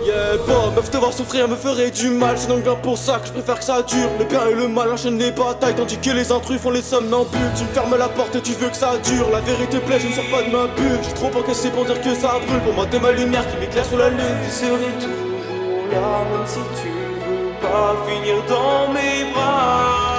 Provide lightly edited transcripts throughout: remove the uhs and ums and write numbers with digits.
Yeah, bon, meuf, te voir souffrir me ferait du mal. C'est donc bien pour ça que je préfère que ça dure. Le bien et le mal enchaînent les batailles, tandis que les intrus font les somnambules. Tu me fermes la porte et tu veux que ça dure. La vérité plaît, je ne sors pas de ma bulle. J'ai trop encaissé pour dire que ça brûle. Pour moi, t'es ma lumière qui m'éclaire sur la lune. Je serai toujours là, même si tu veux pas finir dans mes bras.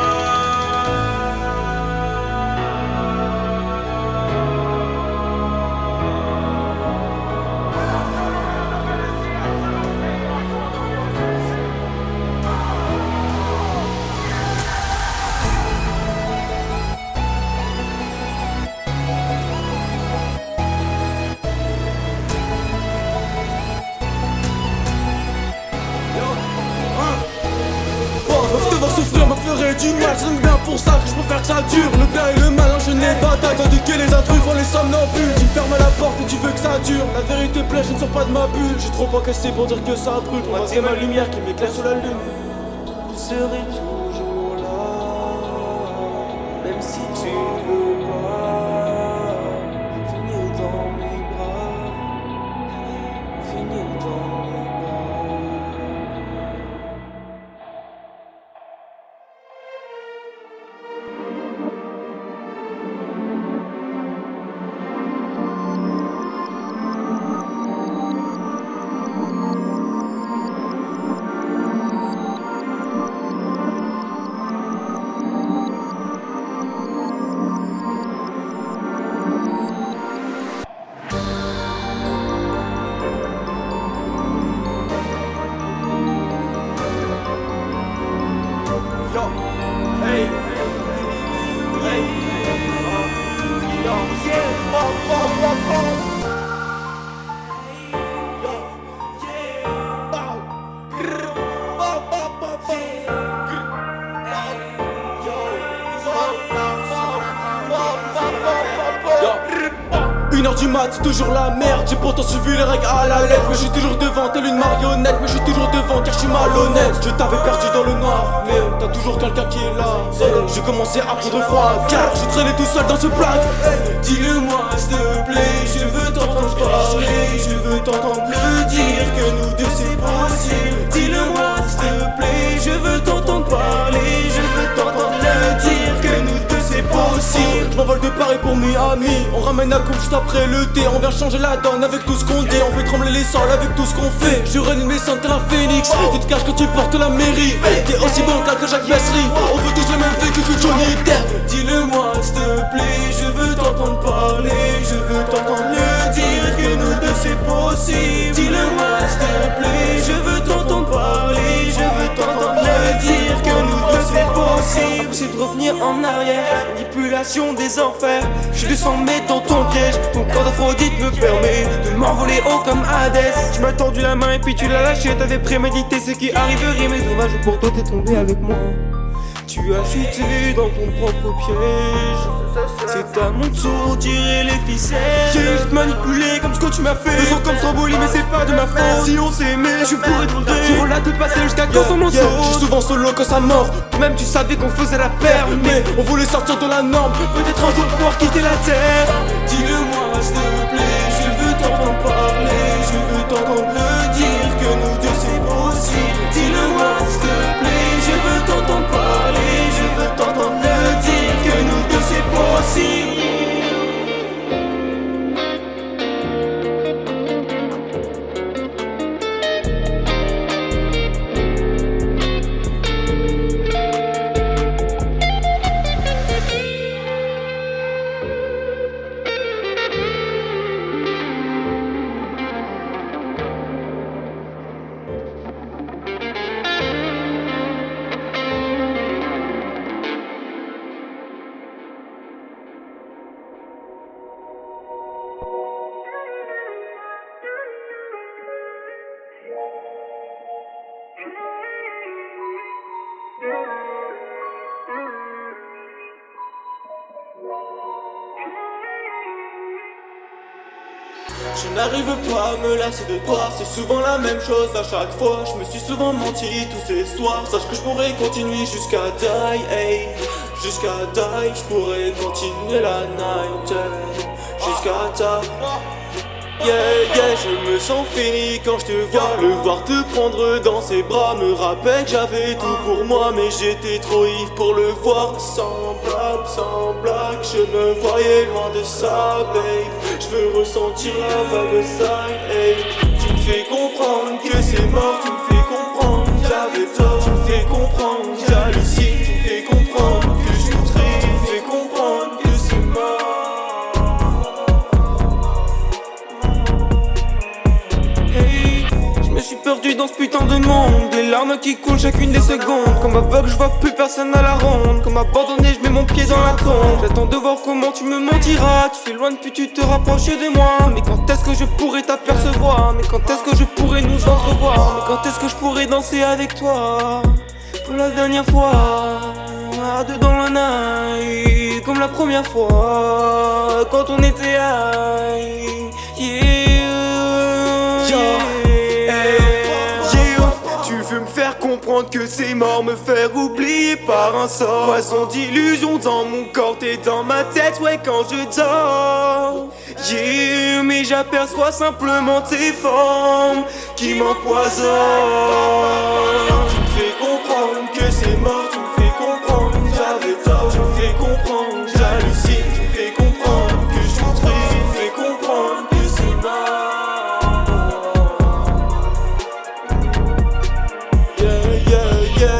Souffrir me ferait du mal, c'est donc bien pour ça que je préfère que ça dure. Le bien et le mal enchaînent les batailles, tandis que les intrus font les somnambules. Tu me fermes la porte et tu veux que ça dure. La vérité plaît, je ne sors pas de ma bulle. J'ai trop encaissé pour dire que ça brûle. Pour moi c'est ma lumière qui m'éclaire sur la lune. Je serai toujours là, même si tu ne veux pas finir dans mes bras, finir dans mes bras. Yo, hey, hey, yo, yeah, Une heure du mat, c'est toujours la merde. J'ai pourtant suivi les règles à la lettre. Mais je suis toujours devant, telle une marionnette. Mais je suis toujours devant car je suis malhonnête. Je t'avais perdu dans le noir, mais t'as toujours quelqu'un qui est là. J'ai commencé à prendre froid car j'ai traîné tout seul dans ce plaque. Dis-le-moi s'il te plaît, je veux t'entendre parler. Je veux t'entendre le dire que nous deux c'est possible. Dis-le-moi s'il te plaît, je veux t'entendre parler. Je veux t'entendre le dire que nous deux c'est possible. Je m'envole de Paris pour Miami. On ramène la coupe juste après le thé. On vient changer la donne avec tout ce qu'on dit. On fait trembler les sols avec tout ce qu'on fait. Je réanime mes sangs tel un phénix. Tu te caches que tu portes la mairie. T'es aussi bon que Jacques Messery. On veut tous le même vécu que Johnny Depp. Dis-le-moi s'il te plaît, je veux t'entendre parler. Je veux t'entendre le dire que nous deux c'est possible. Dis-le-moi s'il te plaît, je veux t'entendre parler. Je veux t'entendre le dire que nous deux c'est possible. C'est de revenir en arrière, manipulation des enfers. Je descends mettre dans ton piège. Ton corps d'Aphrodite me permet de m'envoler haut comme Hadès. Tu m'as tendu la main et puis tu l'as lâché. T'avais prémédité ce qui arriverait, mais dommage pour toi t'es tombé avec moi. Tu as chuté dans ton propre piège. C'est à mon tour de tirer les ficelles. J'ai juste manipulé comme ce que tu m'as fait. Le sang comme Stromboli mais c'est pas de ma faute. Si on s'aimait, je pourrais te montrer. Je relate de passer jusqu'à quand son morceau. Je suis souvent solo quand ça mord. Même tu savais qu'on faisait la paire, Mais on voulait sortir de la norme. peut-être un jour pouvoir quitter la terre. Dis-le-moi s'il te plaît, je veux t'entendre parler. Je veux t'entendre le dire que nous deux c'est possible. Dis-le-moi s'il te plaît, je veux t'entendre parler. Je veux t'entendre le dire que nous deux c'est possible. Je n'arrive pas à me lasser de toi, c'est souvent la même chose à chaque fois. Je me suis souvent menti tous ces soirs. Sache que je pourrais continuer jusqu'à die, hey. Jusqu'à die, je pourrais continuer la night, jusqu'à ta. Yeah, yeah, je me sens fini quand je te vois. Le voir te prendre dans ses bras me rappelle que j'avais tout pour moi, mais j'étais trop ivre pour le voir. Sans blague, je me voyais loin de ça, babe. Je veux ressentir la vague side, hey. Tu me fais comprendre que c'est mort, tu me fais comprendre que j'avais tort. Tu me fais comprendre que j'hallucine, tu me fais comprendre que je suis triste. Tu me fais comprendre que c'est mort. Je suis perdu dans ce putain de monde. Des larmes qui coulent chacune des secondes. Comme aveugle je vois plus personne à la ronde. Comme abandonné je mets mon pied dans la tombe. J'attends de voir comment tu me mentiras. Tu s'éloignes puis tu te rapproches de moi. Mais quand est-ce que je pourrais t'apercevoir? Mais quand est-ce que je pourrais nous entrevoir? Mais quand est-ce que je pourrais danser avec toi? Pour la dernière fois, à deux dans la night. Comme la première fois, quand on était high. Yeah. Me faire comprendre que c'est mort, me faire oublier par un sort. Poisson d'illusion dans mon corps, t'es dans ma tête, ouais, quand je dors. Yeah, mais j'aperçois simplement tes formes qui m'empoisonnent. Tu me fais comprendre que c'est mort, tu me fais comprendre que j'avais tort. Tu me fais comprendre que j'hallucine, tu me fais comprendre que je suis triste. Tu me fais comprendre que c'est mort.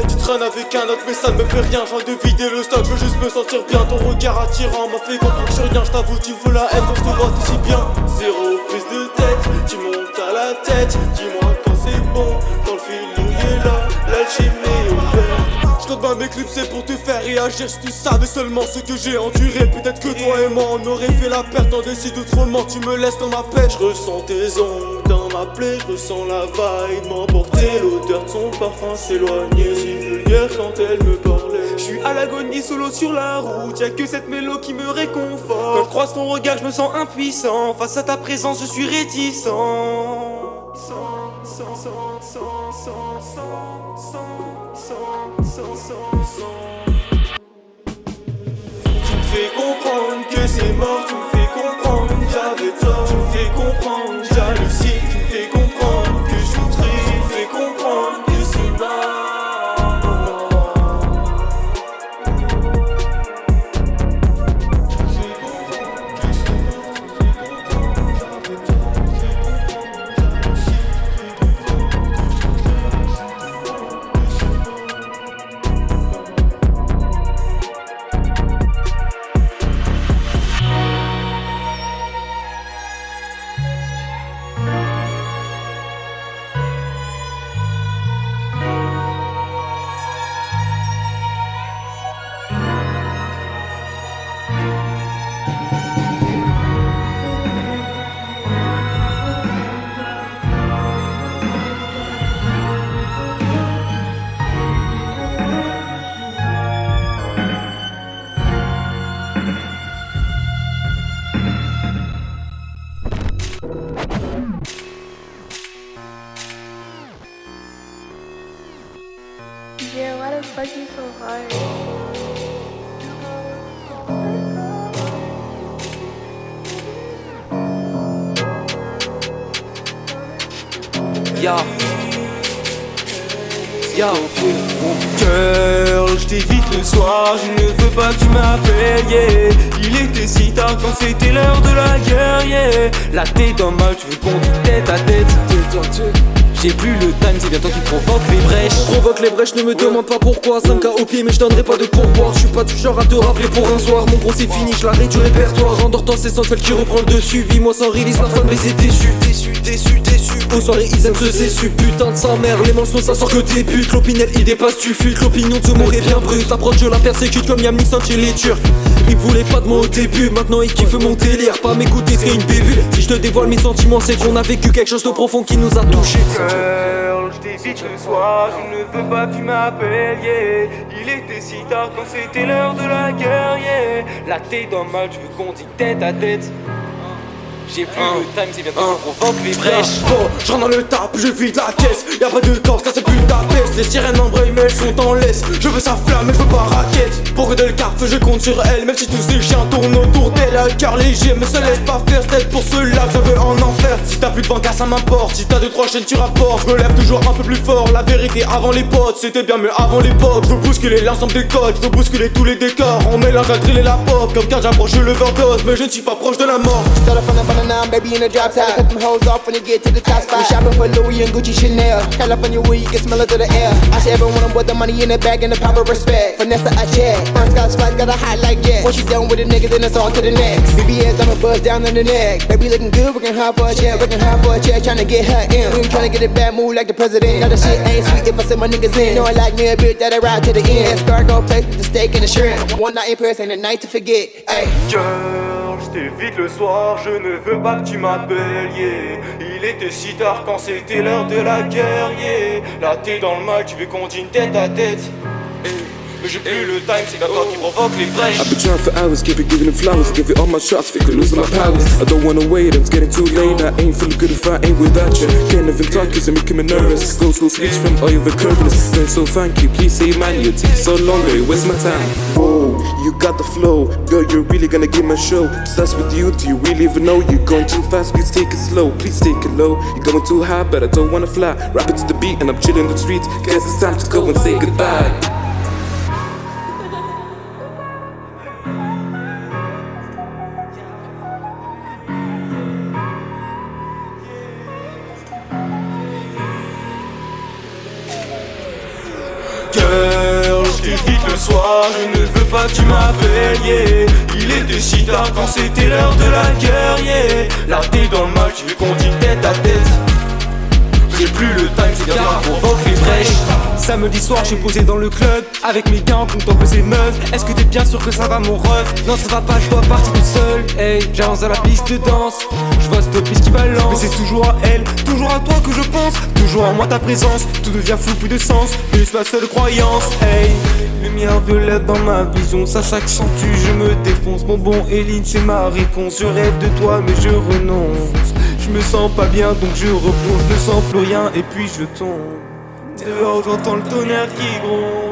Tu traînes avec un autre mais ça ne me fait rien. J'ai envie de vider le stock, je veux juste me sentir bien. Ton regard attirant m'a fait comprendre que je suis rien. Je t'avoue tu me veux la haine quand je te vois t'es si bien. Zéro prise de tête, tu montes à la tête. Dis-moi quand c'est bon, quand le feeling est là. L'alchimie opère. Je compte pas m'éclipser pour te faire réagir. Si tu savais seulement ce que j'ai enduré. Peut-être que toi et moi on aurait fait la perte. On décide autrement, tu me laisses dans ma peine. Je ressens tes ongles dans ma plaie, je ressens la vibe m'emporter. L'odeur de son parfum s'éloigner, si vulgaire quand elle me parlait. Je suis à l'agonie solo sur la route, y'a que cette mélo qui me réconforte. Quand je croise ton regard je me sens impuissant. Face à ta présence je suis réticent. Tu me fais comprendre que c'est mort, tu me fais comprendre que j'avais tort. Tu me fais comprendre que j'hallucine, tu me fais comprendre que je suis triste. Tu me fais comprendre que c'est mort. Yeah, why the fuck you so hard? Yo, girl, je t'évite le soir, je ne veux pas que tu m'appelles, yeah. Il était si tard quand c'était l'heure de la guerre, yeah. La tête dans mal, tu veux qu'on dise tête à tête. J'ai plus le time, c'est bien toi qui provoque les brèches. Provoque les brèches, ne me demande pas pourquoi. 5K au pied mais je donnerai pas de pourboire. Je suis pas du genre à te rappeler pour un soir. Mon gros c'est fini, je l'arrête du répertoire. Endors-toi, c'est sensuel qui reprend le dessus. 8 mois sans release, la fan baiser déçu. Aux soirées ils aiment se cessu. Putain de sa mère, les mensonges ça sort que des putes. L'opinion il dépasse, tu fuis. L'opinion de ce mot est bien brute. L'approche je la persécute comme Yam Nissan chez les Turcs. Il voulait pas de moi au début, maintenant il kiffe mon délire. Pas m'écouter c'est une bévue. Si je te dévoile mes sentiments c'est qu'on a vécu quelque chose de profond qui nous a touché. Girl, je t'évite le soir, je ne veux pas que tu m'appelles, yeah. Il était si tard quand c'était l'heure de la guerre, yeah. La tête dans mal, je veux qu'on dise tête à tête. J'ai plus le time, c'est bientôt qu'on provoque les brèches. Bon, je rentre dans le tap, je vide la caisse. Y'a pas de corps, ça c'est plus ta peste. Les sirènes embrayent, mais elles sont en laisse. Je veux sa flamme, mais je veux pas raquette. Pour que de le carpe, je compte sur elle. Même si tous ces chiens tournent autour d'elle. À cœur léger, mais se laisse pas faire. C'est pour ceux-là que je veux en enfer. Si t'as plus de vent, ça m'importe. Si t'as 2-3 chaînes, tu rapportes. Je me lève toujours un peu plus fort. La vérité avant les potes, c'était bien mieux avant l'époque. Je veux bousculer l'ensemble des codes, je veux bousculer tous les décors. On mélange la drill et la pop. Comme quand j'approche le overdose, mais je ne suis pas proche de la mort. Start up on the banana, baby in a drop top. Cut them hoes off when you get to the top spot. We shopping for Louis and Gucci Chanel. California weed, you can smell it through the air. I see everyone with the money in the bag and the power of respect. Vanessa, I check. First class flight, got a hot like jet. Once you done with a nigga, then it's on to the next. BBS on a buzz down in the neck. Baby looking good, working hard for a check. Working hard for a check, trying to get her in. We ain't trying to get a bad move like the president. Now the shit ain't sweet if I send my niggas in. Know I like me a bit that I ride to the end. Escargot place with the steak and the shrimp. One night in Paris ain't a night to forget. Ay. Girl, je t'évite le soir, je ne veux pas que tu m'appelles, yeah. Il était si tard quand c'était l'heure de la guerre, yeah. Là t'es dans le mal, tu veux qu'on dîne tête à tête. Mais j'ai plus le time, c'est toi qui provoque les brèches. I've been trying for hours, keep it giving them flowers. Give it all my shots, fake it losing my powers. I don't wanna wait, it's getting too late. I ain't feeling good if I ain't without you. Can't even talk, cause I'm making me nervous. Go slow switch from all your curveless. Going so funky, please say man, you take so long, girl, you waste my time. Whoa, you got the flow, girl, you're really gonna give my show. Starts with you, do you really even know? You're going too fast, please take it slow, please take it low. You're going too high, but I don't wanna fly. Rap it to the beat and I'm chilling the streets. Guess it's time to go and say goodbye. Girl, je t'évite le soir, je ne veux pas que tu m'appelles, yeah. Il était si tard quand c'était l'heure de la guerre, yeah. Là t'es dans le mal, tu veux qu'on dîne tête à tête. J'ai plus le time, c'est bien qu'on provoque les brèches. Samedi soir, je suis posé dans le club avec mes gants, content que c'est meuf. Est-ce que t'es bien sûr que ça va mon ref? Non, ça va pas, je dois partir toute seule. Hey, j'avance dans la piste de danse. Je vois cette piste qui balance. Mais c'est toujours à elle, toujours à toi que je pense. Toujours en moi ta présence, tout devient flou, plus de sens. Mais c'est ma seule croyance. Hey, lumière violette dans ma vision, ça s'accentue, je me défonce. Mon bon Eline, c'est ma réponse. Je rêve de toi, mais je renonce. Je me sens pas bien, donc je replonge, je ne sens plus rien, et puis je tombe. Dehors, j'entends le tonnerre qui gronde.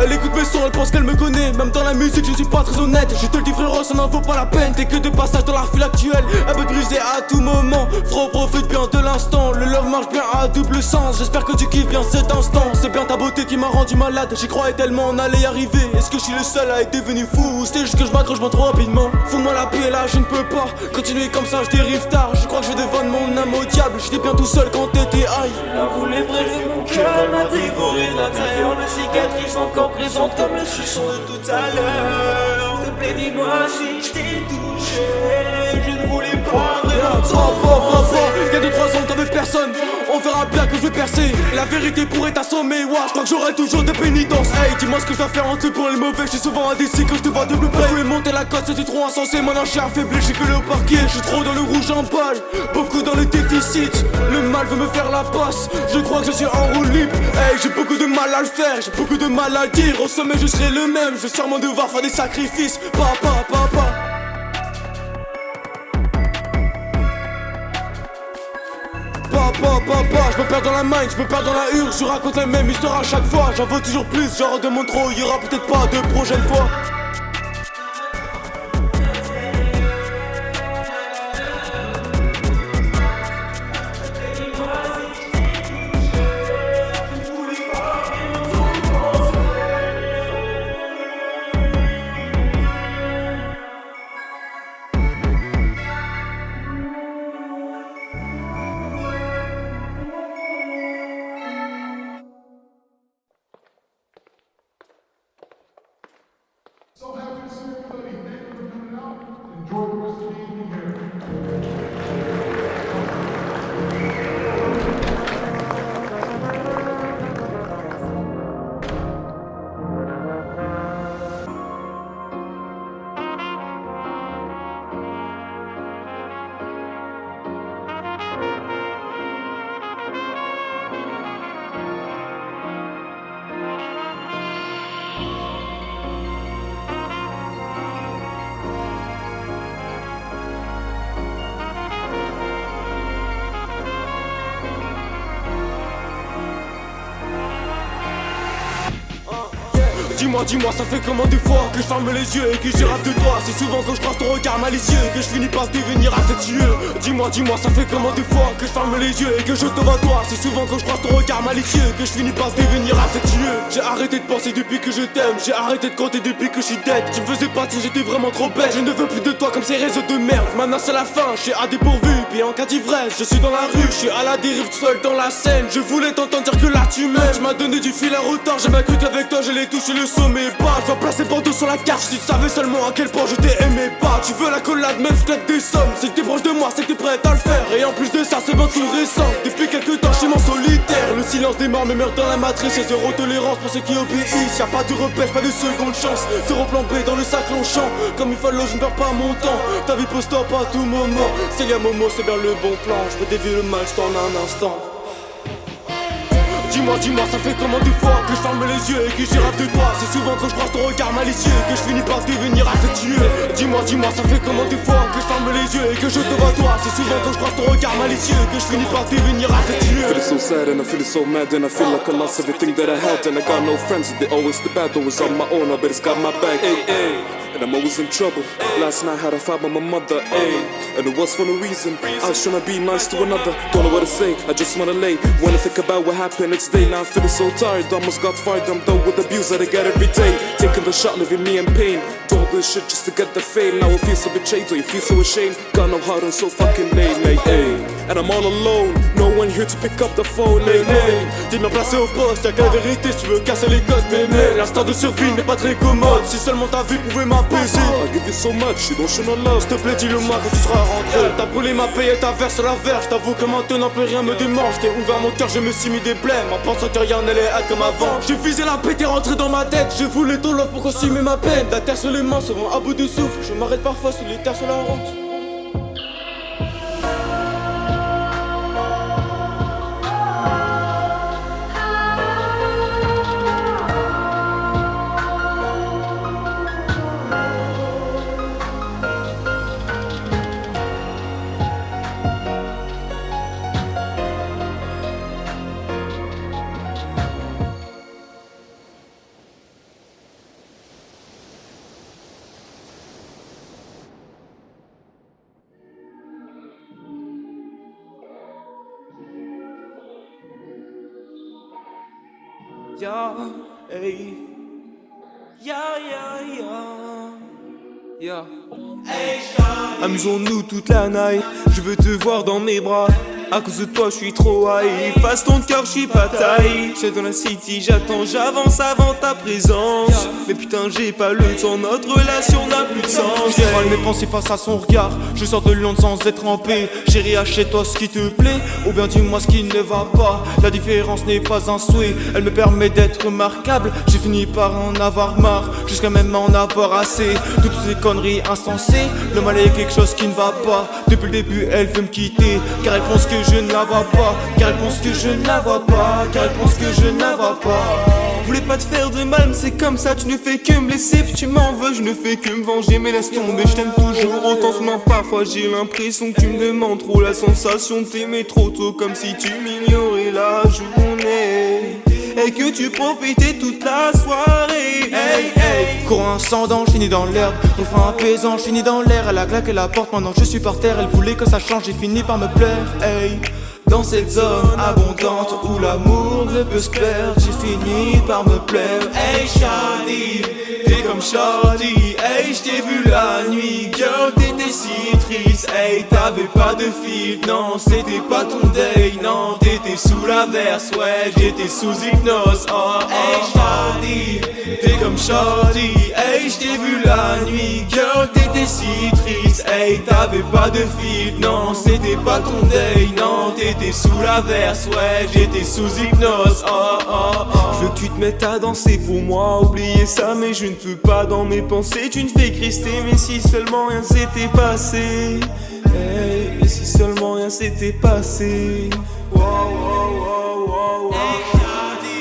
Elle écoute mes sons, elle pense qu'elle me connaît. Même dans la musique, je suis pas très honnête. Je te le dis frérot, ça n'en vaut pas la peine. T'es que de passage dans la file actuelle. Elle peut te briser à tout moment. Frérot, profite bien de l'instant. Le love marche bien à double sens. J'espère que tu kiffes bien cet instant. C'est bien ta beauté qui m'a rendu malade. J'y croyais tellement on allait y arriver. Est-ce que je suis le seul à être devenu fou? Ou c'est juste que je m'accroche trop rapidement? Fous-moi la paix là, je ne peux pas continuer comme ça, je dérive tard. Je crois que je vais devant mon âme au diable. J'étais bien tout seul quand t'étais aïe. La voulait près de mon cœur, elle m'a dévoré l'intérieur. Le cicatrice encore présente comme le suçon de tout à l'heure. S'il te plaît, dis-moi si je t'ai touché. Je ne voulais pas vraiment Y'a 2-3 ans t'avais personne. On verra bien que je vais percer. La vérité pourrait t'assommer. Ouais, je crois que j'aurai toujours des pénitences. Hey, dis-moi ce que je dois faire en tout pour les mauvais. Je suis souvent indécis quand je te vois de plus près. Je voulais monter la côte, c'était trop insensé. Maintenant je suis affaibli, j'ai que le parquet. Je suis trop dans le rouge en balle, beaucoup dans le déficit. Le mal veut me faire la passe. Je crois que je suis en roue libre. Hey, j'ai beaucoup de mal à le faire, j'ai beaucoup de mal à le dire. Au sommet je serai le même, je vais sûrement devoir faire des sacrifices. Papa. Je me perds dans la mind, je me perds dans la hurle. Je raconte les mêmes histoires à chaque fois. J'en veux toujours plus, j'en redemande trop. Y'aura peut-être pas de prochaine fois. Dis-moi, ça fait comment des fois que je ferme les yeux et que je rêve de toi. C'est souvent quand je croise ton regard malicieux que je finis par devenir affectueux. Dis-moi, ça fait comment des fois que je ferme les yeux et que je tombe à toi. C'est souvent quand je croise ton regard malicieux que je finis par devenir affectueux. J'ai arrêté de penser depuis que je t'aime, j'ai arrêté de compter depuis que je suis dead. Tu me faisais partie, j'étais vraiment trop bête. Je ne veux plus de toi comme ces réseaux de merde. Maintenant c'est la fin, je suis à dépourvu. Puis en cas d'ivresse, je suis dans la rue, je suis à la dérive tout seul dans la scène. Je voulais t'entendre dire que là tu m'aimes. Tu m'as donné du fil à retard, j'ai bien cru qu'avec toi j'allais toucher le sommet. Je dois placer Bordeaux sur la carte. Si tu savais seulement à quel point je t'ai aimé pas. Tu veux la collade, meuf, je des sommes. C'est que t'es proche de moi, c'est que t'es prête à le faire. Et en plus de ça, c'est bien tout récent. Depuis quelques temps, je suis mon solitaire. Le silence des morts me meurt dans la matrice. Et zéro tolérance pour ceux qui obéissent. Y'a pas de repère, pas de seconde chance. Zéro plan B dans le sac longchamp. Comme il fallait, je ne perds pas mon temps. Ta vie peut stop à tout moment. C'est bien Momo, c'est bien le bon plan. Je peux dévier le mal, je t'en un instant. Dis-moi, ça fait comment des fois que je ferme les yeux et que j'y rêve de toi. C'est souvent quand je croise ton regard malicieux que je finis par devenir affectueux. Dis-moi, ça fait comment des fois que je ferme les yeux et que je te vois toi. C'est souvent quand je croise ton regard malicieux que je finis par devenir affectueux. I feel so sad and I feel so mad and I feel like I lost everything that I had. And I got no friends, they always the bad, always on my own, I bet it's got my back. Ay, ay. And I'm always in trouble. Last night had a fight with my mother, ayy. And it was for no reason. I was trying to be nice to another. Don't know what to say, I just wanna lay. When I think about what happened next day, now I'm feeling so tired. Almost got fired, I'm done with the abuse that I get every day. Taking the shot, leaving me in pain. Do all this shit just to get the fame. Now I feel so betrayed, do you feel so ashamed? Got no heart, I'm so fucking late, like, ayy. And I'm all alone, no one here to pick up the phone, like, ayy. T'es bien placé au poste, y'a que la vérité si tu veux casser les codes, mais l'instant de survie n'est pas très commode. Si seulement ta vie pouvait m'apaiser. I give you so much, you don't show no love. S'il te plaît, dis-le-moi quand tu seras rentré. T'as brûlé ma paix et ta verse sur la verge. T'avoue que maintenant plus rien me démange. T'es ouvert mon cœur, je me suis mis des blêmes en pensant que rien n'allait être comme avant. J'ai visé la paix, t'es rentré dans ma tête. Je voulais ton love pour consumer ma peine. La terre sur les mains, souvent à bout de souffle. Je m'arrête parfois sous les terres sur la route. Ya, hey. Ya. Amusons-nous toute la night. Je veux te voir dans mes bras. À cause de toi, je suis trop high. Fasse ton cœur, je suis pas taille. J'suis dans la city, j'attends, j'avance avant ta présence. Mais putain, j'ai pas le temps, notre relation n'a plus de sens. Je dévoile mes pensées face à son regard. Je sors de Londres sans être trempé. Chérie, achète-toi ce qui te plaît. Ou bien dis-moi ce qui ne va pas. La différence n'est pas un souhait. Elle me permet d'être remarquable. J'ai fini par en avoir marre. Jusqu'à même en avoir assez. Toutes ces conneries insensées. Le mal est quelque chose qui ne va pas. Depuis le début, elle veut me quitter. Car elle pense que je ne la vois pas. Car elle pense que je ne la vois pas. Car elle pense que je ne la vois pas. Voulais pas te faire de mal, mais c'est comme ça. Tu ne fais que me blesser, puis tu m'en veux. Je ne fais que me venger, mais laisse tomber. Je t'aime toujours autant, seulement parfois j'ai l'impression que tu me demandes trop. La sensation de t'aimer trop tôt, comme si tu m'ignorais la journée et que tu profitais toute la soirée. Hey, hey. Courant ascendant, je finis dans l'herbe. Refrain apaisant, je finis dans l'air. Elle a claqué la porte pendant que je suis par terre. Elle voulait que ça change, j'ai fini par me plaire. Hey. Dans cette zone abondante où l'amour ne peut se perdre, j'ai fini par me plaire. Hey Shawty, t'es comme Shawty. Hey, j't'ai vu la nuit, girl, t'étais si triste. Hey, t'avais pas de fil, non, c'était pas ton day. Non, t'étais t'étais sous l'averse, ouais, j'étais sous hypnose. Oh, hey, shawty, t'es comme shawty. Hey, j't'ai vu la nuit, girl, t'étais si triste. Hey, t'avais pas de fil, non, c'était pas ton day. Non, t'étais sous l'averse, ouais, j'étais sous hypnose. Oh, oh, oh. Je veux que tu te mettes à danser pour moi, oublier ça, mais je ne peux pas dans mes pensées. Tu ne fais que rester, mais si seulement rien s'était passé. Hey, mais si seulement rien s'était passé. Wow, wow, wow, wow, wow. Hey, shawty,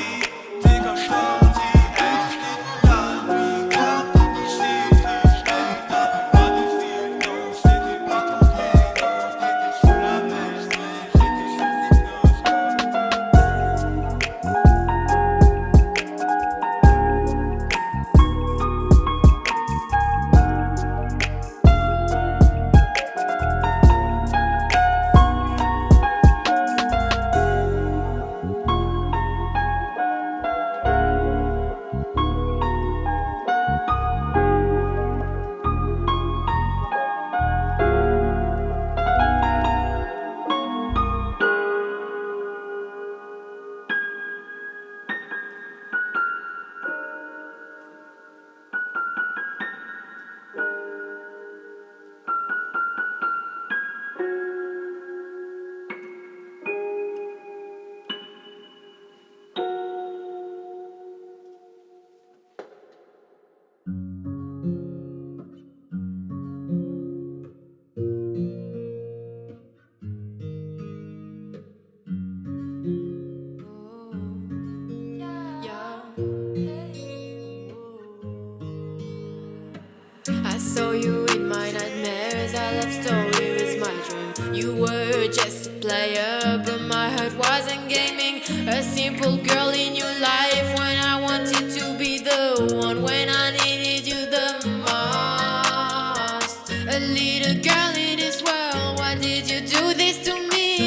t'es comme shawty. Hey, j't'ai vu la nuit, girl, t'étais si triste. Hey, t'avais pas de fil, non, c'était pas ton day. Non, t'étais sous la veste, ouais, j'étais sous hypnose. I saw you in my nightmares, our love story is my dream. You were just a player, but my heart wasn't gaming. A simple girl in your life when I wanted to be the one, when I needed you the most. A little girl in this world, why did you do this to me?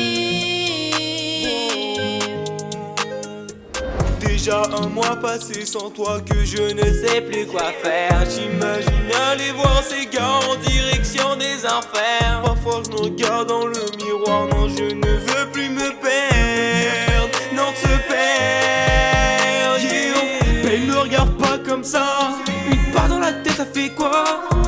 Déjà un mois passé sans toi que je ne sais plus quoi faire. J'imagine aller voir ces gars en direction des enfers. Parfois je me regarde dans le miroir, non je ne veux plus me perdre. Non te perdre, yeah. Ben me regarde pas comme ça. Une part dans la tête ça fait quoi?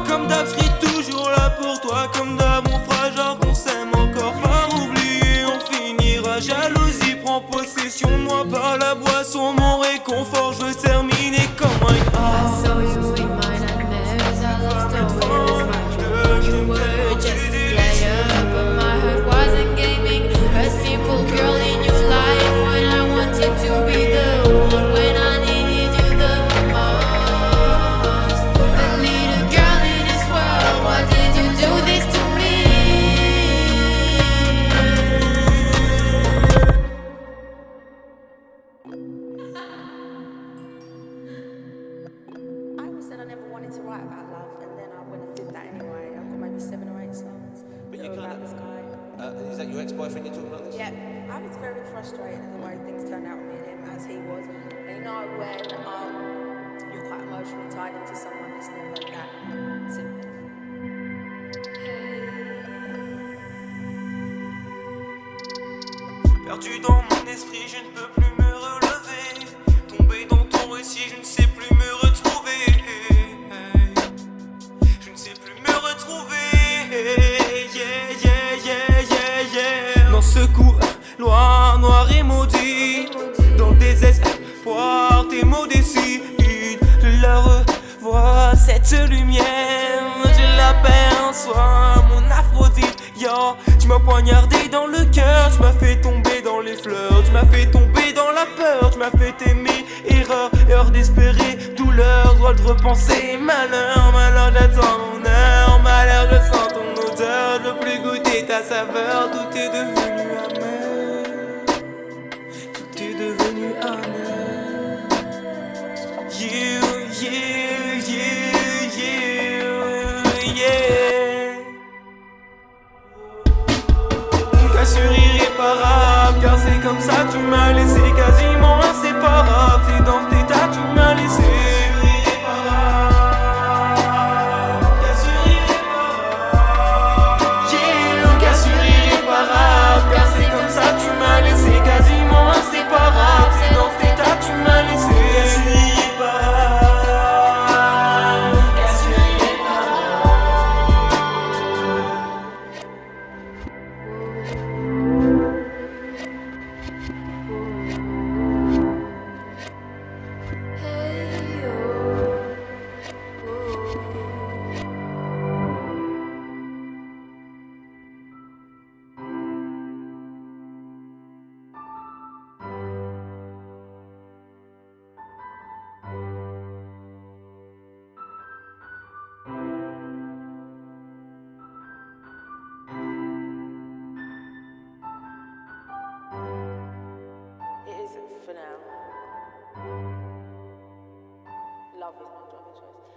Comme d'hab je serai toujours là pour toi. Comme d'hab on fera genre qu'on s'aime encore. Par oublier on finira. Jalousie prend possession de moi par la boisson. Mon réconfort je veux terminer comme un I saw you in my nightmares, our love story is my dream. You were just a player, but my heart wasn't gaming. A simple girl in your life when I wanted to be the one, when I needed you the most. A little girl in this world, why did you do this to me? I always said I never wanted to write about love, and then I went and did that anyway. I've got maybe 7 or 8 songs that are about this guy. Is that your ex-boyfriend you're talking about this? Yeah, I was very frustrated at the way things turned out with me and him, as he was. And you know when you're quite emotionally tied into someone, it's never that simple. Perdu dans mon esprit, je ne peux plus me relever. Tombé dans ton récit, je ne sais plus me retrouver. Je ne sais plus me retrouver. Yeah, yeah, yeah, yeah, yeah. Dans ce couloir noir et maudit, dans le désespoir, tes mots décident. Je la revois, cette lumière, je l'aperçois, mon Aphrodite. Yo, tu m'as poignardé dans le cœur, tu m'as fait tomber dans les fleurs, tu m'as fait tomber dans la peur, tu m'as fait aimer. Erreur, erreur d'espérer, douleur, droit de repenser. Malheur, malheur, j'attends mon heure. Malheur, je sens ton odeur, je veux plus goûter ta saveur. Tout est devenu amer, tout est devenu amer. You, you, you, you, yeah. Cassure irréparable, car c'est comme ça que tu m'as laissé quasiment inséparable. C'est dans cet état que tu m'as laissé. Cassure irréparable, yeah. Cassure irréparable, car c'est comme ça que tu m'as laissé quasiment his own choice.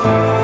Yeah.